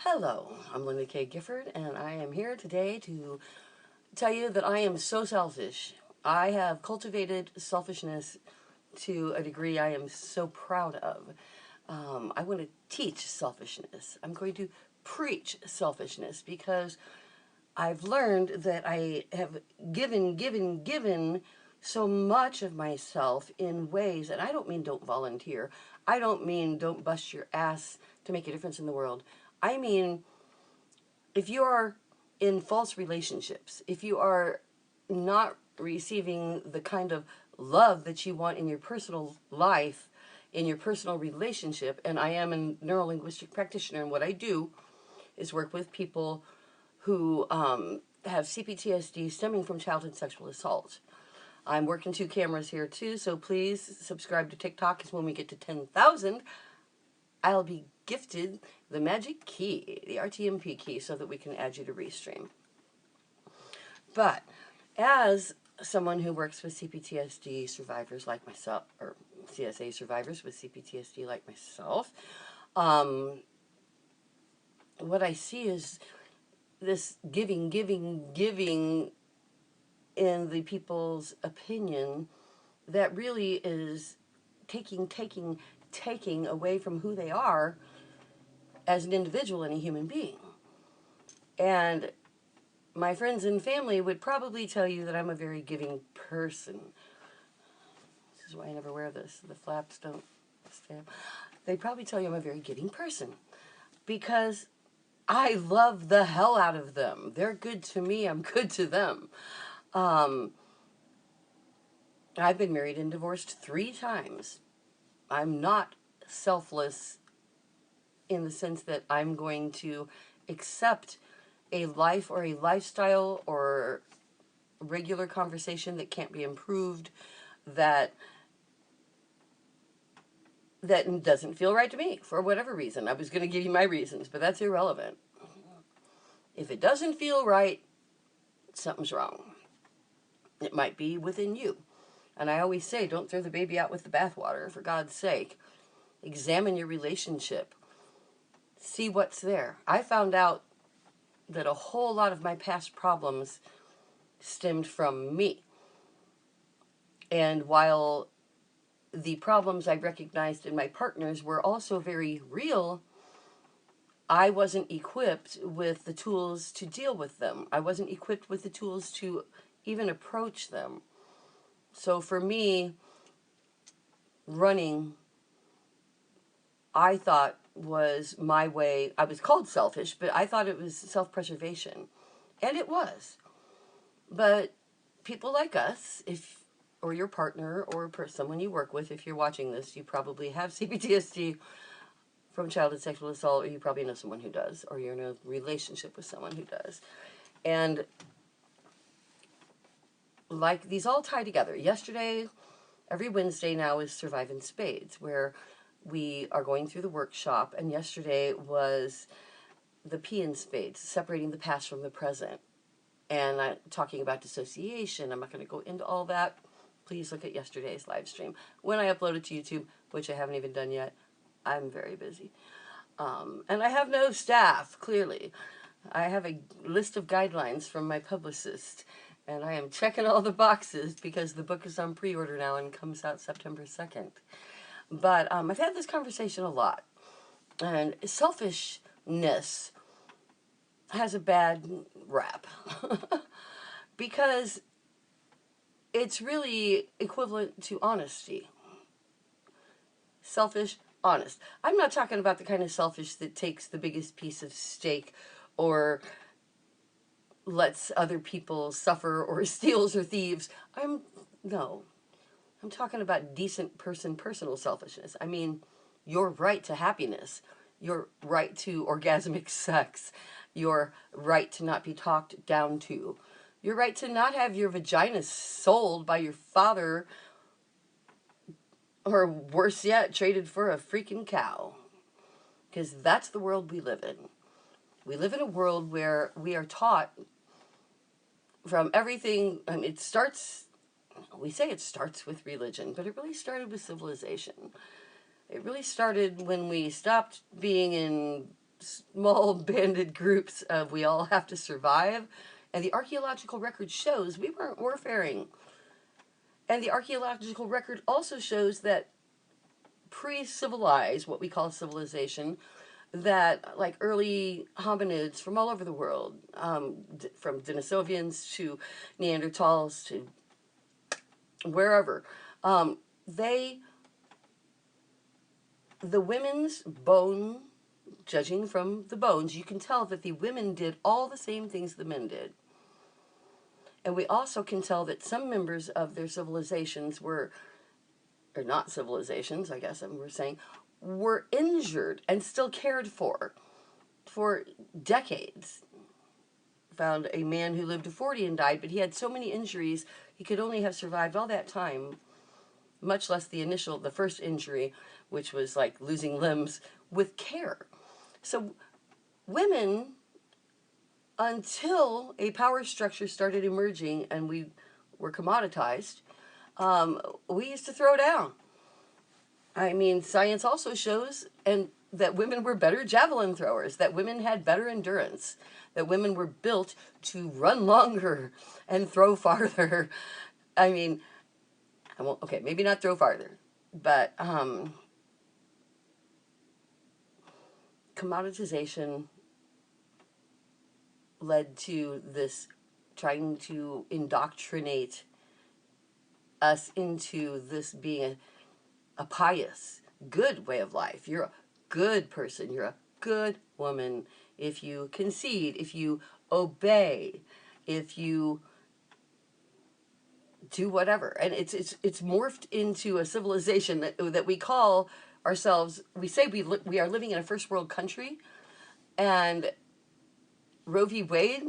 Hello, I'm Linda K. Gifford, and I am here today to tell you that I am so selfish. I have cultivated selfishness to a degree I am so proud of. I want to teach selfishness. I'm going to preach selfishness because I've learned that I have given so much of myself in ways, and I don't mean don't volunteer. I don't mean don't bust your ass to make a difference in the world. I mean, if you are in false relationships, if you are not receiving the kind of love that you want in your personal life, in your personal relationship, and I am a neuro-linguistic practitioner, and what I do is work with people who have cPTSD stemming from childhood sexual assault. I'm working 2 cameras here too, so please subscribe to TikTok, because when we get to 10,000, I'll be gifted the magic key, the RTMP key, so that we can add you to Restream. But as someone who works with cPTSD survivors like myself, or CSA survivors with cPTSD like myself, what I see is this giving in the people's opinion that really is taking away from who they are as an individual and a human being. And my friends and family would probably tell you that I'm a very giving person. This is why I never wear this. The flaps don't stay up. They'd probably tell you I'm a very giving person because I love the hell out of them. They're good to me. I'm good to them. I've been married and divorced 3 times. I'm not selfless in the sense that I'm going to accept a life or a lifestyle or regular conversation that can't be improved, that doesn't feel right to me for whatever reason. I was going to give you my reasons, but that's irrelevant. If it doesn't feel right, something's wrong. It might be within you. And I always say, don't throw the baby out with the bathwater, for God's sake. Examine your relationship. See what's there. I found out that a whole lot of my past problems stemmed from me. And while the problems I recognized in my partners were also very real, I wasn't equipped with the tools to deal with them. I wasn't equipped with the tools to even approach them. So for me, running, I thought, was my way. I was called selfish, but I thought it was self-preservation. And it was. But people like us, or your partner, or someone you work with, if you're watching this, you probably have cPTSD from childhood sexual assault, or you probably know someone who does, or you're in a relationship with someone who does. And like, these all tie together. Yesterday, every Wednesday now is Survive in Spades, where we are going through the workshop, and yesterday was the P in Spades, separating the past from the present. And I'm talking about dissociation. I'm not going to go into all that. Please look at yesterday's live stream. When I upload it to YouTube, which I haven't even done yet, I'm very busy. And I have no staff, clearly. I have a list of guidelines from my publicist, and I am checking all the boxes because the book is on pre-order now and comes out September 2nd. But I've had this conversation a lot, and selfishness has a bad rap because it's really equivalent to honesty. Selfish, honest. I'm not talking about the kind of selfish that takes the biggest piece of steak or lets other people suffer or steals or thieves. No. I'm talking about decent personal selfishness. I mean, your right to happiness, your right to orgasmic sex, your right to not be talked down to, your right to not have your vagina sold by your father, or worse yet, traded for a freaking cow. Because that's the world we live in. We live in a world where we are taught from everything, and it starts, we say it starts with religion, but it really started with civilization. It really started when we stopped being in small banded groups of we all have to survive. And the archaeological record shows we weren't warfaring. And the archaeological record also shows that pre-civilized, what we call civilization, that like early hominids from all over the world, from Denisovians to Neanderthals to wherever, the women's bone, judging from the bones, you can tell that the women did all the same things the men did. And we also can tell that some members of their civilizations were, or not civilizations, I guess we're saying, were injured and still cared for decades. Found a man who lived to 40 and died, but he had so many injuries, he could only have survived all that time, much less the first injury, which was like losing limbs, with care. So women, until a power structure started emerging and we were commoditized, we used to throw down. I mean, science also shows that women were better javelin throwers, that women had better endurance, that women were built to run longer and throw farther. I mean, okay, maybe not throw farther, but commoditization led to this trying to indoctrinate us into this being a pious, good way of life. You're a good person. You're a good woman if you concede, if you obey, if you do whatever. And it's morphed into a civilization that we call ourselves. We say we are living in a first world country, and Roe v. Wade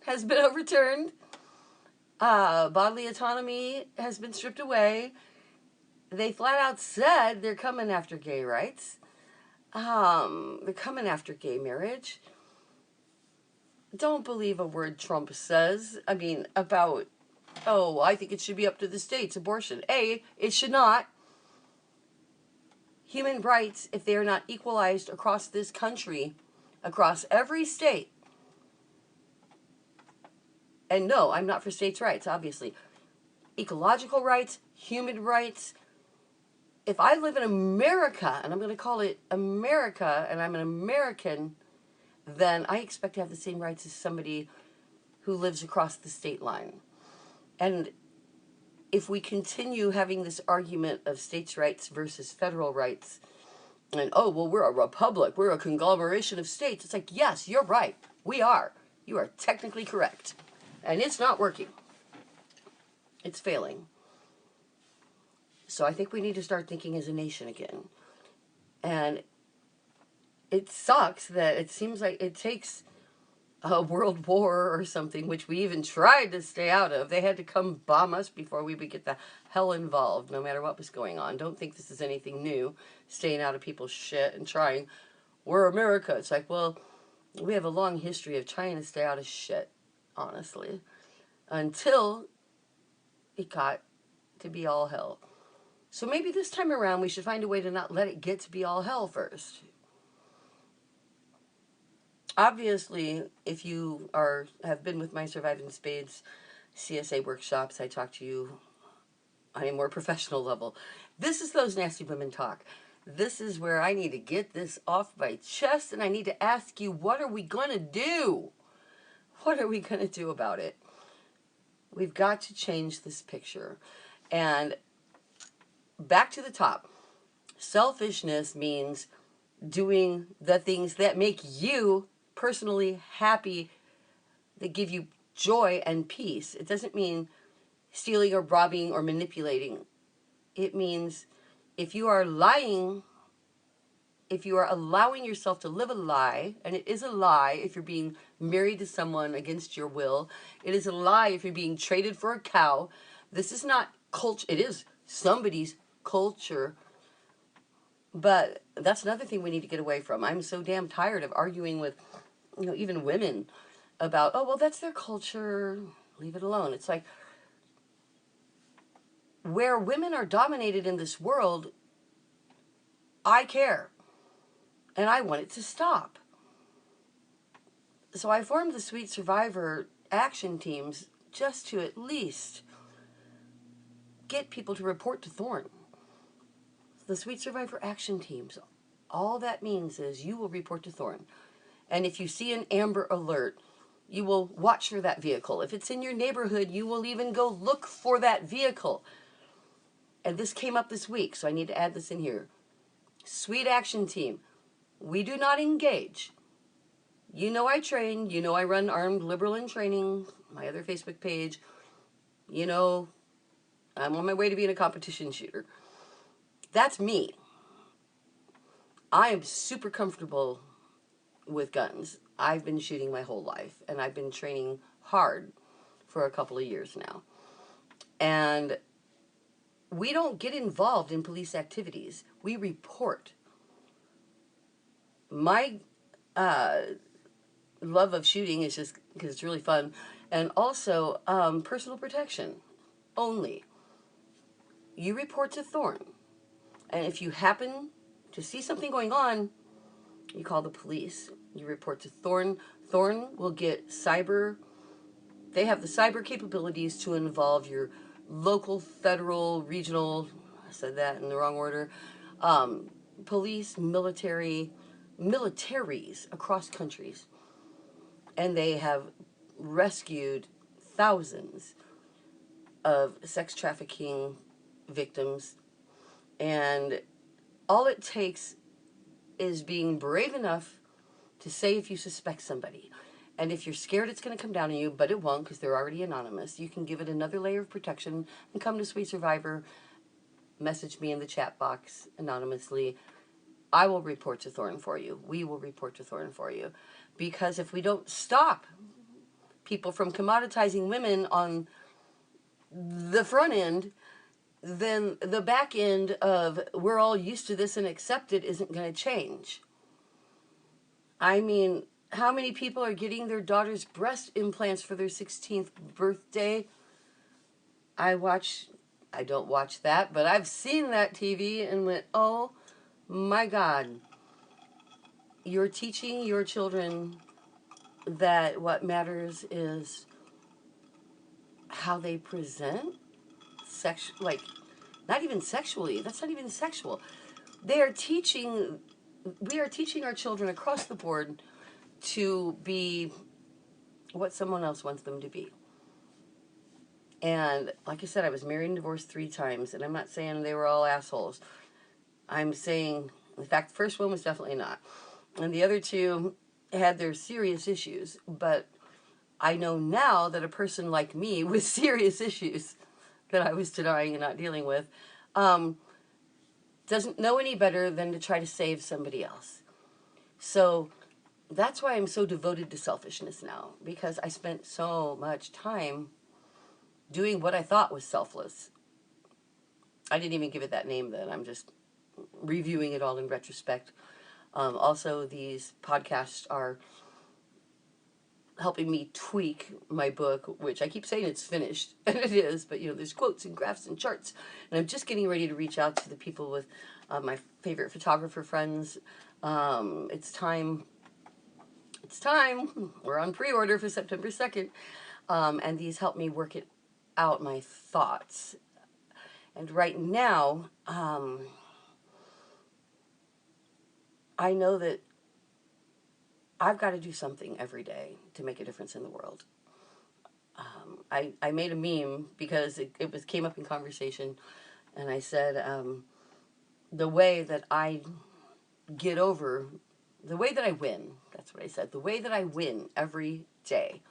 has been overturned. Bodily autonomy has been stripped away. They flat out said they're coming after gay rights. They're coming after gay marriage. Don't believe a word Trump says. I mean, about, oh, I think it should be up to the states, abortion. It should not. Human rights, if they are not equalized across this country, across every state, and no, I'm not for states' rights, obviously. Ecological rights, human rights. If I live in America, and I'm going to call it America, and I'm an American, then I expect to have the same rights as somebody who lives across the state line. And if we continue having this argument of states' rights versus federal rights, and, oh, well, we're a republic, we're a conglomeration of states, it's like, yes, you're right, we are. You are technically correct. And it's not working. It's failing. So I think we need to start thinking as a nation again. And it sucks that it seems like it takes a world war or something, which we even tried to stay out of. They had to come bomb us before we would get the hell involved, no matter what was going on. Don't think this is anything new, staying out of people's shit and trying. We're America. It's like, well, we have a long history of trying to stay out of shit, honestly, until it got to be all hell. So maybe this time around we should find a way to not let it get to be all hell first. Obviously, if you have been with my Surviving Spades CSA workshops, I talk to you on a more professional level. This is those nasty women talk. This is where I need to get this off my chest, and I need to ask you, what are we going to do? What are we going to do about it? We've got to change this picture. And back to the top. Selfishness means doing the things that make you personally happy, that give you joy and peace. It doesn't mean stealing or robbing or manipulating. It means if you are lying, if you are allowing yourself to live a lie, and it is a lie if you're being married to someone against your will, it is a lie if you're being traded for a cow. This is not culture. It is somebody's culture. But that's another thing we need to get away from. I'm so damn tired of arguing with, even women about, oh, well, that's their culture, leave it alone. It's like, where women are dominated in this world, I care. And I want it to stop. So I formed the Sweet Survivor action teams just to at least get people to report to Thorn. The Sweet Survivor action teams, all that means is you will report to Thorn. And if you see an Amber Alert, you will watch for that vehicle. If it's in your neighborhood, you will even go look for that vehicle. And this came up this week, so I need to add this in here. Sweet action team. We do not engage. You know I train. You know I run Armed Liberal in Training, my other Facebook page. You know I'm on my way to being a competition shooter. That's me. I am super comfortable with guns. I've been shooting my whole life, and I've been training hard for a couple of years now. And we don't get involved in police activities. We report. My love of shooting is just because it's really fun. And also personal protection only. You report to Thorn. And if you happen to see something going on, you call the police. You report to Thorn. Thorn will get cyber. They have the cyber capabilities to involve your local, federal, regional, I said that in the wrong order, police, militaries across countries. And they have rescued thousands of sex trafficking victims. And all it takes is being brave enough to say if you suspect somebody. And if you're scared it's going to come down on you, but it won't because they're already anonymous, you can give it another layer of protection and come to Sweet Survivor, message me in the chat box anonymously. I will report to Thorn for you. We will report to Thorn for you. Because if we don't stop people from commoditizing women on the front end, then the back end of we're all used to this and accept it isn't going to change. I mean, how many people are getting their daughter's breast implants for their 16th birthday? I don't watch that, but I've seen that TV and went, oh my God. You're teaching your children that what matters is how they present, not even sexually. That's not even sexual. We are teaching our children across the board to be what someone else wants them to be. And like I said, I was married and divorced 3 times, and I'm not saying they were all assholes. I'm saying, in fact, the first one was definitely not. And the other 2 had their serious issues, but I know now that a person like me with serious issues that I was denying and not dealing with doesn't know any better than to try to save somebody else. So that's why I'm so devoted to selfishness now, because I spent so much time doing what I thought was selfless. I didn't even give it that name then. I'm just reviewing it all in retrospect. Also, these podcasts are helping me tweak my book, which I keep saying it's finished, and it is, but there's quotes and graphs and charts, and I'm just getting ready to reach out to the people with my favorite photographer friends. It's time. We're on pre-order for September 2nd, and these help me work it out, my thoughts. And right now, I know that I've got to do something every day to make a difference in the world. I made a meme because it came up in conversation, and I said, the way that I get over, the way that I win, that's what I said, the way that I win every day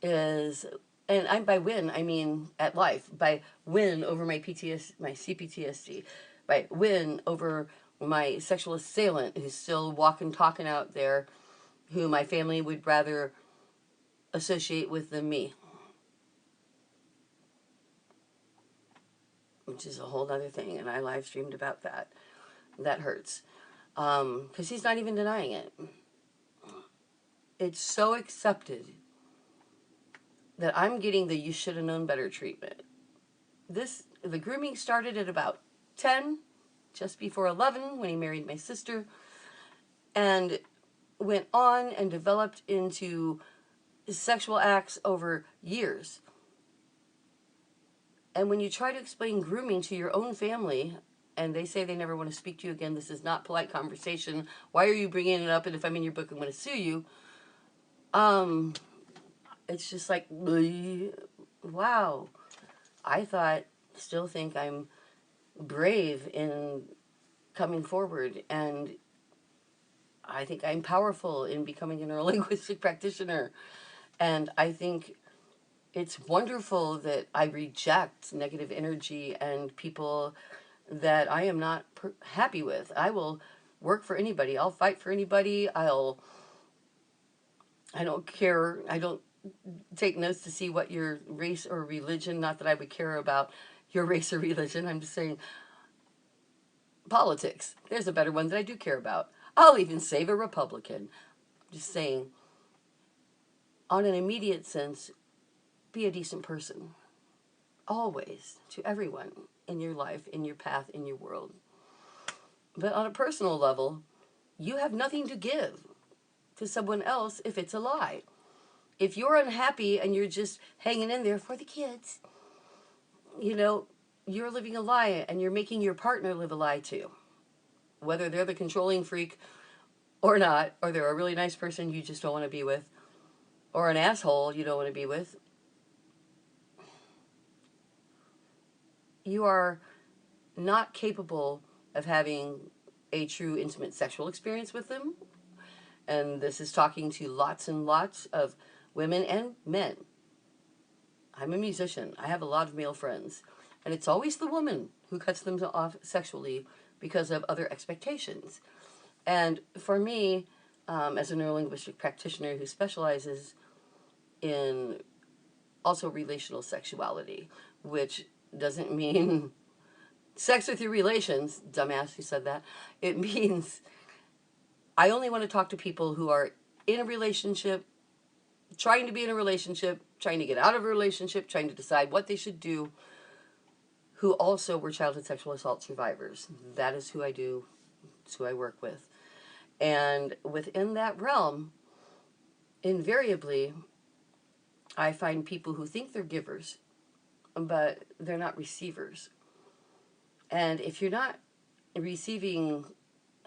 is, and by win, I mean at life, by win over my cPTSD, by win over my sexual assailant who's still walking, talking out there, who my family would rather associate with than me. Which is a whole other thing, and I live streamed about that. That hurts. Because he's not even denying it. It's so accepted that I'm getting the you should have known better treatment. The grooming started at about 10, just before 11, when he married my sister. And went on and developed into sexual acts over years. And when you try to explain grooming to your own family, and they say they never want to speak to you again, this is not polite conversation, why are you bringing it up, and if I'm in your book, I'm going to sue you. It's just like, wow. Still think I'm brave in coming forward, and I think I'm powerful in becoming a neurolinguistic practitioner. And I think it's wonderful that I reject negative energy and people that I am not happy with. I will work for anybody. I'll fight for anybody. I don't care. I don't take notes to see what your race or religion, not that I would care about your race or religion. I'm just saying politics. There's a better one that I do care about. I'll even save a Republican. Just saying, on an immediate sense, be a decent person. Always, to everyone in your life, in your path, in your world. But on a personal level, you have nothing to give to someone else if it's a lie. If you're unhappy and you're just hanging in there for the kids, you're living a lie, and you're making your partner live a lie too. Whether they're the controlling freak or not, or they're a really nice person you just don't want to be with, or an asshole you don't want to be with, you are not capable of having a true intimate sexual experience with them. And this is talking to lots and lots of women and men. I'm a musician. I have a lot of male friends. And it's always the woman who cuts them off sexually because of other expectations. And for me, as a neurolinguistic practitioner who specializes in also relational sexuality, which doesn't mean sex with your relations, dumbass who said that. It means I only want to talk to people who are in a relationship, trying to be in a relationship, trying to get out of a relationship, trying to decide what they should do, who also were childhood sexual assault survivors. That is who I do. It's who I work with. And within that realm, invariably, I find people who think they're givers, but they're not receivers. And if you're not receiving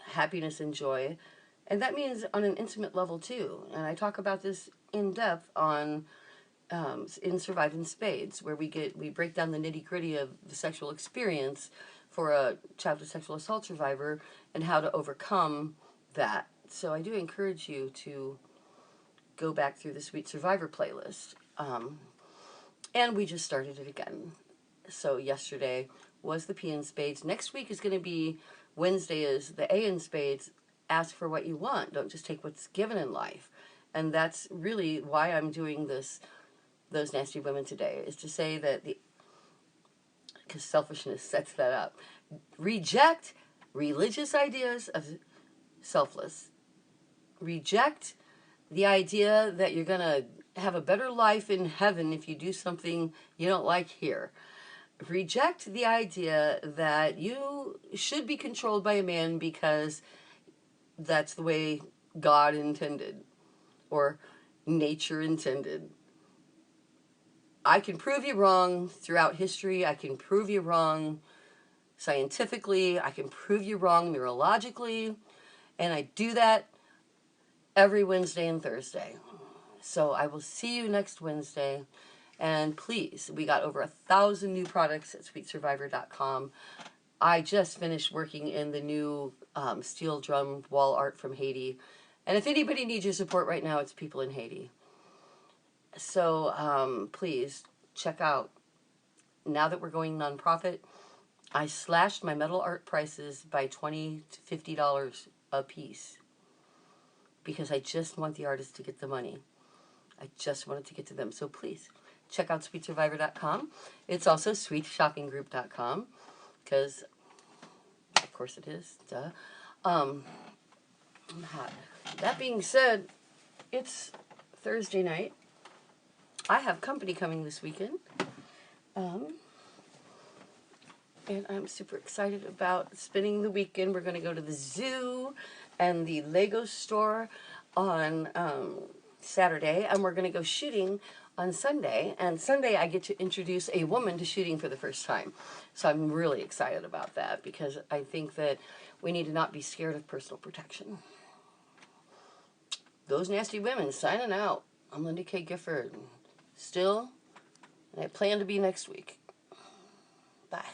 happiness and joy, and that means on an intimate level too, and I talk about this in depth on in Survive in Spades, where we break down the nitty-gritty of the sexual experience for a childhood sexual assault survivor and how to overcome that. So I do encourage you to go back through the Sweet Survivor playlist. And we just started it again. So yesterday was the P in Spades. Next week is going to be, Wednesday is the A in Spades. Ask for what you want. Don't just take what's given in life. And that's really why I'm doing this, Those Nasty Women today, is to say that because selfishness sets that up. Reject religious ideas of selfless. Reject the idea that you're going to have a better life in heaven if you do something you don't like here. Reject the idea that you should be controlled by a man because that's the way God intended or nature intended. I can prove you wrong throughout history. I can prove you wrong scientifically. I can prove you wrong neurologically. And I do that every Wednesday and Thursday. So I will see you next Wednesday. And please, we got over 1,000 new products at sweetsurvivor.com. I just finished working in the new steel drum wall art from Haiti. And if anybody needs your support right now, it's people in Haiti. So please check out. Now that we're going nonprofit, I slashed my metal art prices by $20 to $50 a piece because I just want the artists to get the money. I just want it to get to them. So please check out sweetsurvivor.com. It's also sweetshoppinggroup.com because, of course, it is. Duh. I'm hot. That being said, it's Thursday night. I have company coming this weekend. And I'm super excited about spending the weekend. We're going to go to the zoo and the Lego store. on Saturday, and we're going to go shooting on Sunday. And Sunday, I get to introduce a woman to shooting for the first time. So I'm really excited about that, because I think that we need to not be scared of personal protection. Those nasty women signing out. I'm Linda K. Gifford. Still, and I plan to be next week. Bye.